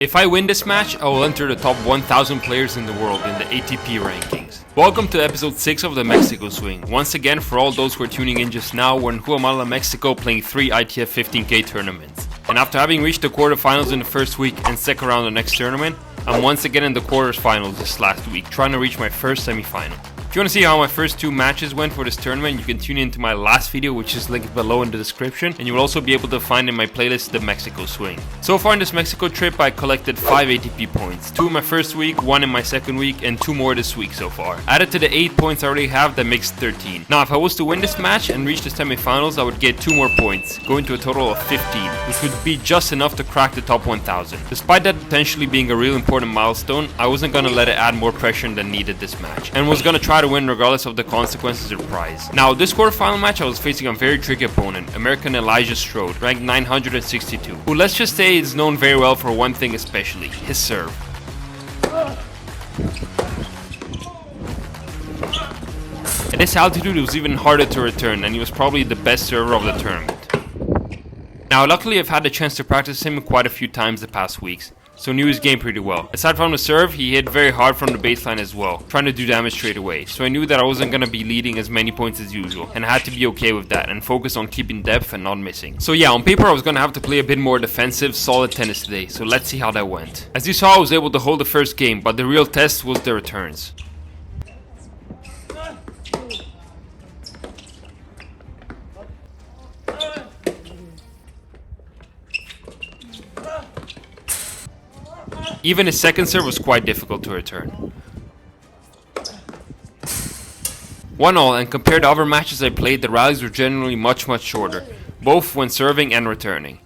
If I win this match, I will enter the top 1,000 players in the world in the ATP rankings. Welcome to episode 6 of the Mexico Swing. Once again, for all those who are tuning in just now, we're in Guatemala, Mexico playing 3 ITF 15K tournaments. And after having reached the quarterfinals in the first week and second round the next tournament, I'm once again in the quarterfinals this last week, trying to reach my first semifinal. If you want to see how my first 2 matches went for this tournament, you can tune into my last video, which is linked below in the description, and you will also be able to find in my playlist the Mexico Swing. So far in this Mexico trip, I collected 5 ATP points, 2 in my first week, 1 in my second week, and 2 more this week so far. Added to the 8 points I already have, that makes 13. Now, if I was to win this match and reach the semifinals, I would get 2 more points, going to a total of 15, which would be just enough to crack the top 1,000. Despite that potentially being a real important milestone, I wasn't gonna let it add more pressure than needed this match, and was gonna try to win regardless of the consequences or prize. Now, this quarterfinal match I was facing a very tricky opponent, American Elijah Strode, ranked 962, who let's just say is known very well for one thing especially, his serve. At this altitude it was even harder to return, and he was probably the best server of the tournament. Now, luckily I've had the chance to practice him quite a few times the past weeks, so knew his game pretty well. Aside from the serve, he hit very hard from the baseline as well, trying to do damage straight away, so I knew that I wasn't gonna be leading as many points as usual, and I had to be okay with that and focus on keeping depth and not missing. So yeah, on paper I was gonna have to play a bit more defensive, solid tennis today, so let's see how that went. As you saw, I was able to hold the first game, but the real test was the returns. Even his second serve was quite difficult to return. 1-1, and compared to other matches I played, the rallies were generally much shorter, both when serving and returning.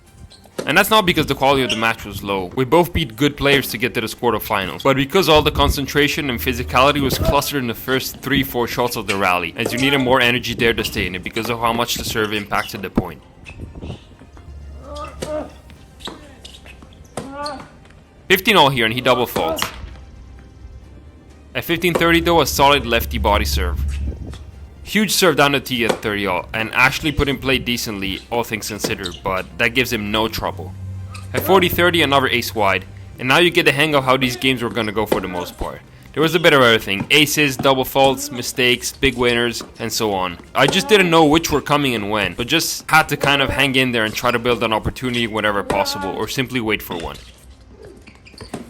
And that's not because the quality of the match was low. We both beat good players to get to the quarterfinals, but because all the concentration and physicality was clustered in the first 3-4 shots of the rally, as you needed more energy there to stay in it because of how much the serve impacted the point. $15-all here, and he double faults. At 15-30 though, a solid lefty body serve. Huge serve down the tee at 30-all, and actually put in play decently, all things considered, but that gives him no trouble. At 40-30, another ace wide, and now you get the hang of how these games were gonna go for the most part. There was a bit of everything: aces, double faults, mistakes, big winners, and so on. I just didn't know which were coming and when, but just had to kind of hang in there and try to build an opportunity whenever possible, or simply wait for one.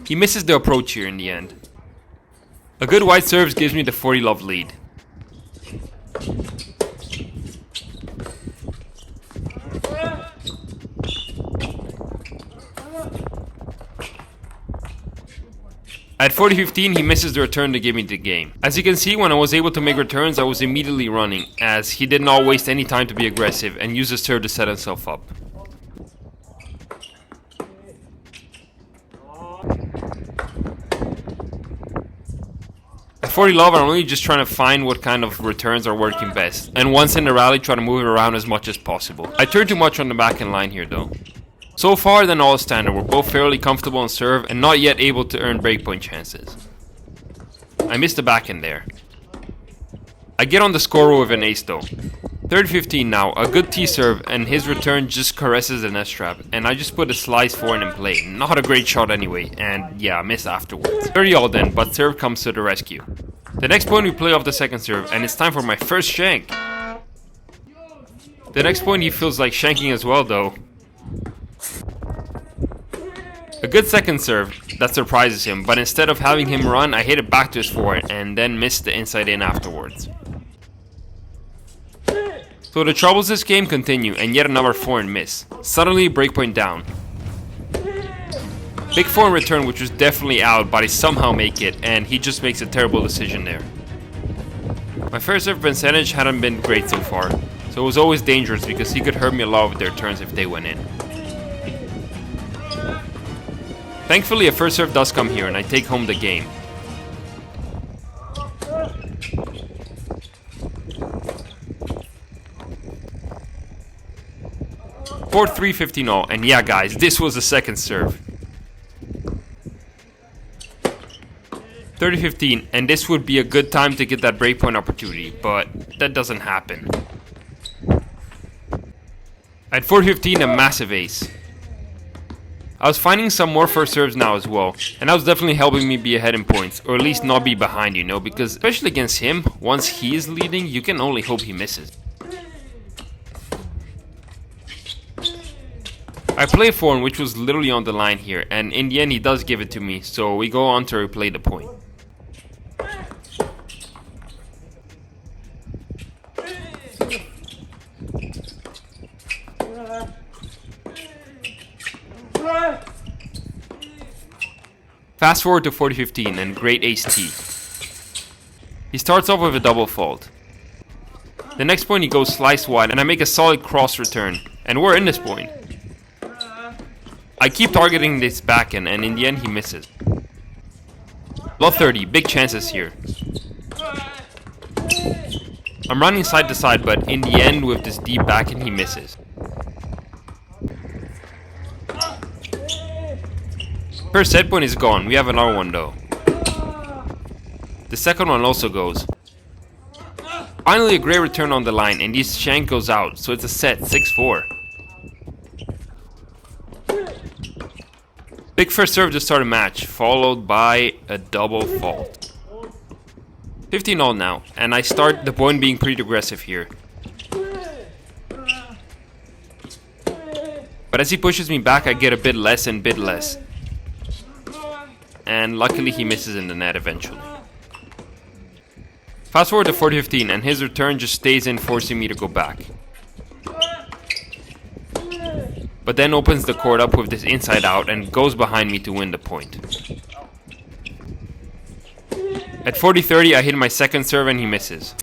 He misses the approach here in the end. A good wide serve gives me the 40-love lead. At 40-15, he misses the return to give me the game. As you can see, when I was able to make returns, I was immediately running, as he did not waste any time to be aggressive and use his serve to set himself up. At 40-love, I'm really just trying to find what kind of returns are working best, and once in the rally, try to move it around as much as possible. I turned too much on the backhand line here though. So far, then all is standard. We're both fairly comfortable in serve and not yet able to earn breakpoint chances. I missed the backhand there. I get on the score with an ace though. 30-15 now, a good tee serve, and his return just caresses the net strap, and I just put a slice forehand in play. Not a great shot anyway, and yeah, I missed afterwards. 30-all then, but serve comes to the rescue. The next point we play off the second serve, and it's time for my first shank. The next point he feels like shanking as well though. A good second serve that surprises him, but instead of having him run, I hit it back to his forehand and then missed the inside in afterwards. So the troubles this game continue, and yet another forehand miss. Suddenly breakpoint down. Big forehand return, which was definitely out, but I somehow make it, and he just makes a terrible decision there. My first serve percentage hadn't been great so far, so it was always dangerous because he could hurt me a lot with their turns if they went in. Thankfully, a first serve does come here, and I take home the game. For 3-15-all, and yeah guys, this was the second serve. 30-15, and this would be a good time to get that breakpoint opportunity, but that doesn't happen. At 40-15, a massive ace. I was finding some more first serves now as well, and that was definitely helping me be ahead in points, or at least not be behind, you know, because especially against him, once he is leading, you can only hope he misses. I play forehand, which was literally on the line here, and in the end he does give it to me, so we go on to replay the point. Fast forward to 40-15 and great ace T. He starts off with a double fault. The next point he goes slice wide and I make a solid cross return, and we're in this point. I keep targeting this backhand and in the end he misses. Low 30, big chances here. I'm running side to side, but in the end with this deep backhand he misses. First set point is gone, we have another one though. The second one also goes. Finally a great return on the line and this shank goes out, so it's a set, 6-4. Big first serve to start a match, followed by a double fault. 15-all now, and I start the point being pretty aggressive here. But as he pushes me back I get a bit less and bit less. And luckily he misses in the net eventually. Fast forward to 40-15 and his return just stays in, forcing me to go back. But then opens the court up with this inside out and goes behind me to win the point. At 40-30 I hit my second serve and he misses.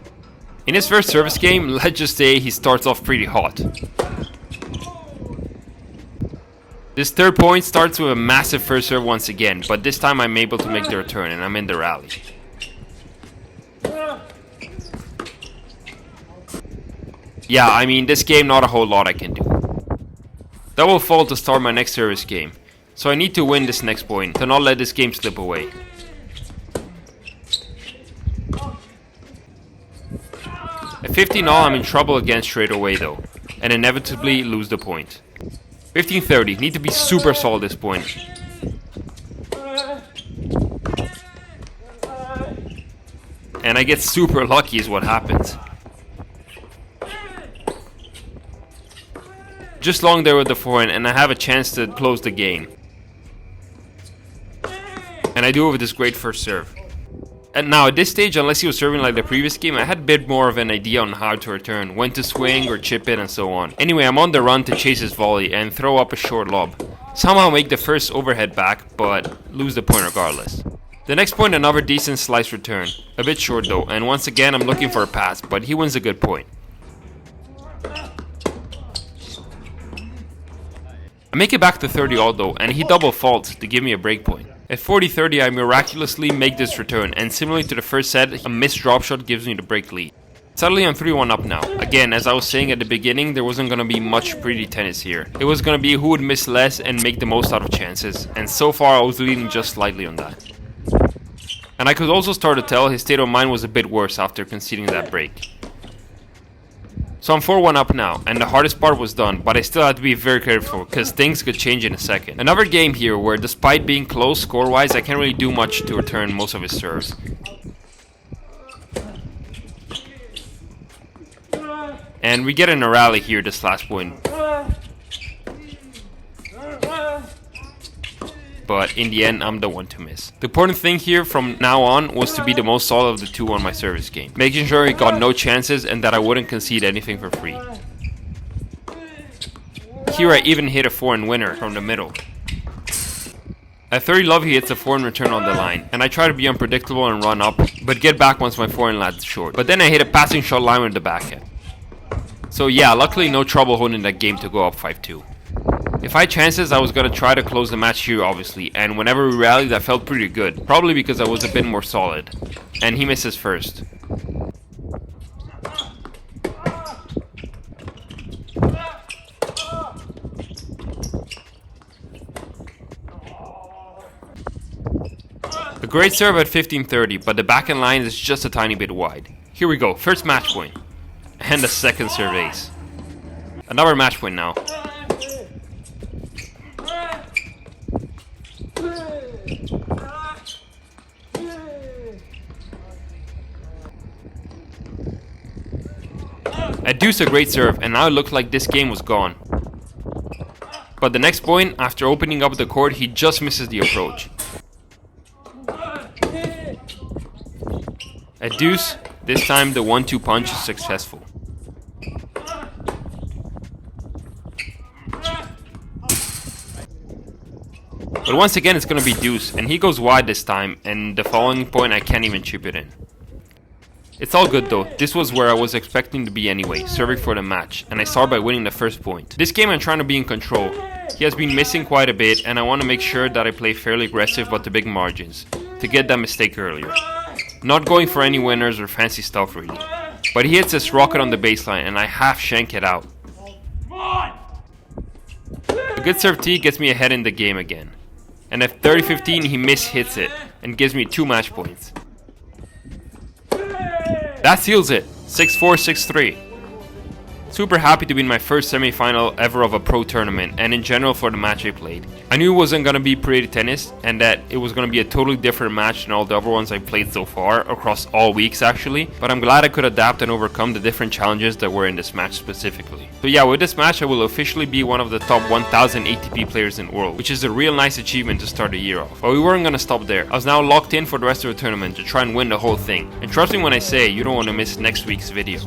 In his first service game, let's just say he starts off pretty hot. This third point starts with a massive first serve once again, but this time I'm able to make the return and I'm in the rally. Yeah, I mean, this game not a whole lot I can do. Double fault to start my next service game, so I need to win this next point to not let this game slip away. At 15-all I'm in trouble again straight away though, and inevitably lose the point. 15-30, need to be super solid this point. And I get super lucky is what happens. Just long there with the forehand and I have a chance to close the game. And I do it with this great first serve. And now at this stage, unless he was serving like the previous game, I had a bit more of an idea on how to return, when to swing or chip it and so on. Anyway, I'm on the run to chase his volley and throw up a short lob. Somehow make the first overhead back, but lose the point regardless. The next point, another decent slice return. A bit short though, and once again I'm looking for a pass, but he wins a good point. I make it back to 30-all though, and he double faults to give me a break point. At 40-30 I miraculously make this return, and similarly to the first set, a missed drop shot gives me the break lead. Suddenly I'm 3-1 up now. Again, as I was saying at the beginning, there wasn't gonna be much pretty tennis here. It was gonna be who would miss less and make the most out of chances, and so far I was leading just slightly on that. And I could also start to tell his state of mind was a bit worse after conceding that break. So I'm 4-1 up now, and the hardest part was done, but I still had to be very careful, because things could change in a second. Another game here where despite being close score-wise, I can't really do much to return most of his serves. And we get in a rally here this last point. But in the end, I'm the one to miss. The important thing here from now on was to be the most solid of the two on my service game, making sure he got no chances and that I wouldn't concede anything for free. Here I even hit a forehand winner from the middle. At 30 love he hits a forehand return on the line, and I try to be unpredictable and run up, but get back once my forehand lands short. But then I hit a passing shot line with the backhand. So yeah, luckily no trouble holding that game to go up 5-2. If I had chances, I was going to try to close the match here obviously, and whenever we rallied I felt pretty good, probably because I was a bit more solid. And he misses first. A great serve at 15-30, but the backhand line is just a tiny bit wide. Here we go, first match point. And the second serve ace. Another match point now. deuced a great serve, and now it looked like this game was gone. But the next point, after opening up the court, he just misses the approach. A deuce, this time the 1-2 punch is successful. But once again it's gonna be deuce, and he goes wide this time, and the following point I can't even chip it in. It's all good though, this was where I was expecting to be anyway, serving for the match, and I start by winning the first point. This game I'm trying to be in control. He has been missing quite a bit, and I want to make sure that I play fairly aggressive but to big margins, to get that mistake earlier. Not going for any winners or fancy stuff really. But he hits this rocket on the baseline, and I half shank it out. A good serve tee gets me ahead in the game again. And at 30-15 he mishits it, and gives me 2 match points. That seals it, 6-4, 6-3. Super happy to be in my first semi-final ever of a pro tournament, and in general for the match I played. I knew it wasn't going to be RelatableTennis, and that it was going to be a totally different match than all the other ones I played so far, across all weeks actually, but I'm glad I could adapt and overcome the different challenges that were in this match specifically. So yeah, with this match I will officially be one of the top 1000 ATP players in the world, which is a real nice achievement to start the year off. But we weren't going to stop there. I was now locked in for the rest of the tournament to try and win the whole thing, and trust me when I say you don't want to miss next week's video.